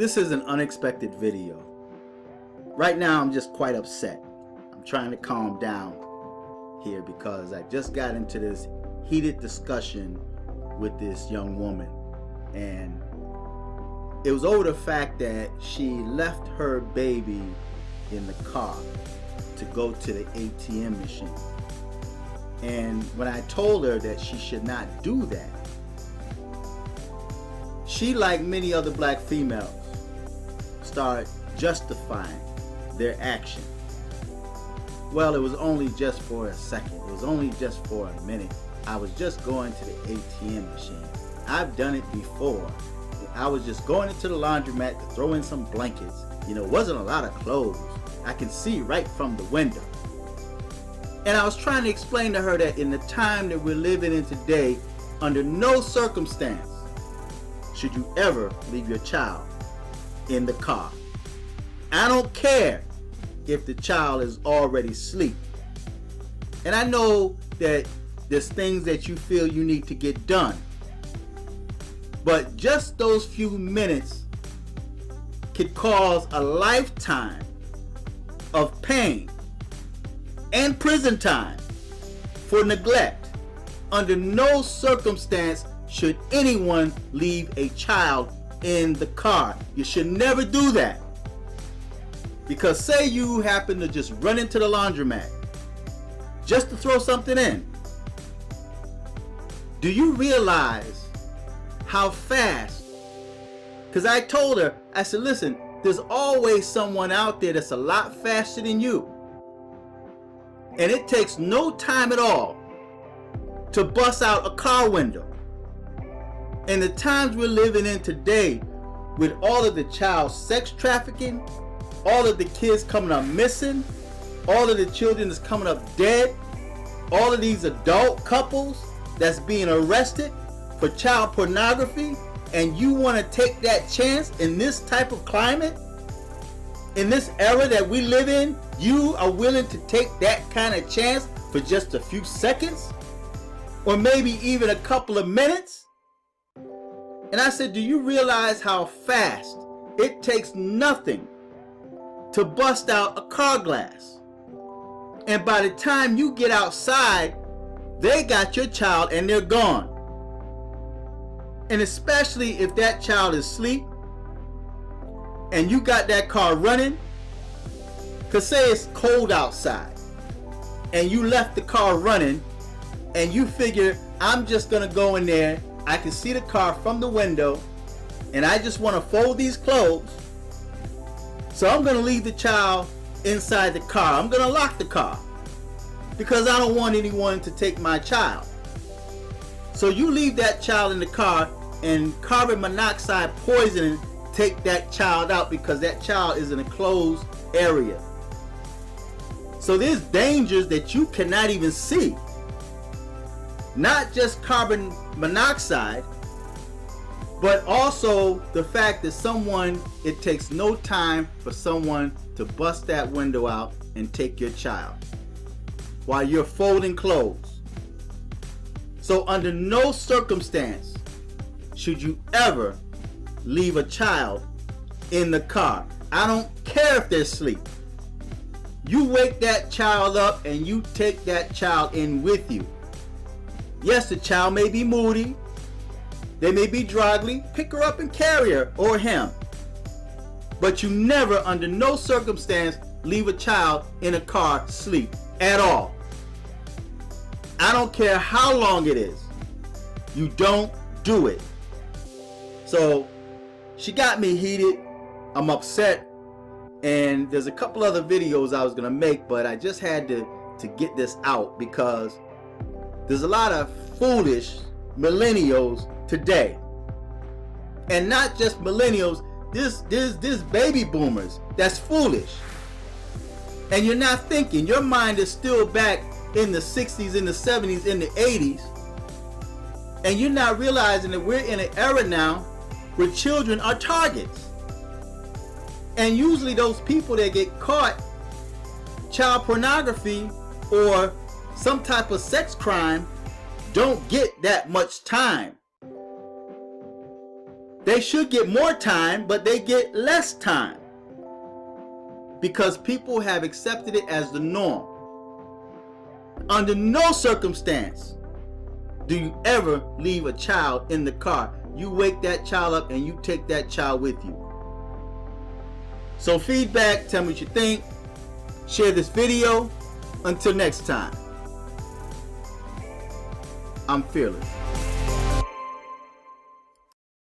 This is an unexpected video. Right now I'm just quite upset. I'm trying to calm down here because I just got into this heated discussion with this young woman, and it was over the fact that she left her baby in the car to go to the ATM machine. And when I told her that she should not do that, she, like many other black females, started justifying their action. Well, it was only just for a second. It was only just for a minute. I was just going to the ATM machine. I've done it before. I was just going into the laundromat to throw in some blankets. You know, it wasn't a lot of clothes. I can see right from the window. And I was trying to explain to her that in the time that we're living in today, under no circumstance should you ever leave your child in the car. I don't care if the child is already asleep. And I know that there's things that you feel you need to get done. But just those few minutes could cause a lifetime of pain and prison time for neglect. Under no circumstance should anyone leave a child in the car. You should never do that. Because say you happen to just run into the laundromat just to throw something in. Do you realize how fast? Because I told her, I said, listen, there's always someone out there that's a lot faster than you. And it takes no time at all to bust out a car window. And the times we're living in today, with all of the child sex trafficking, all of the kids coming up missing, all of the children that's coming up dead, all of these adult couples that's being arrested for child pornography, and you want to take that chance in this type of climate? In this era that we live in, you are willing to take that kind of chance for just a few seconds? Or maybe even a couple of minutes? And I said, do you realize how fast it takes nothing to bust out a car glass? And by the time you get outside, they got your child and they're gone. And especially if that child is asleep and you got that car running, because say it's cold outside and you left the car running and you figure, I'm just going to go in there, I can see the car from the window, and I just want to fold these clothes, so I'm going to leave the child inside the car. I'm going to lock the car because I don't want anyone to take my child. So you leave that child in the car, and carbon monoxide poisoning take that child out because that child is in a closed area. So there's dangers that you cannot even see. Not just carbon monoxide, but also the fact that it takes no time for someone to bust that window out and take your child while you're folding clothes. So under no circumstance should you ever leave a child in the car. I don't care if they're asleep. You wake that child up and you take that child in with you. Yes, the child may be moody, they may be druggy, pick her up and carry her or him. But you never, under no circumstance, leave a child in a car asleep at all. I don't care how long it is. You don't do it. So she got me heated. I'm upset. And there's a couple other videos I was going to make, but I just had to get this out because there's a lot of foolish millennials today. And not just millennials, this baby boomers that's foolish. And you're not thinking, your mind is still back in the 60s, in the 70s, in the 80s. And you're not realizing that we're in an era now where children are targets. And usually those people that get caught child pornography or some type of sex crime don't get that much time. They should get more time, but they get less time. Because people have accepted it as the norm. Under no circumstance do you ever leave a child in the car. You wake that child up and you take that child with you. So feedback, tell me what you think. Share this video. Until next time, I'm fearless.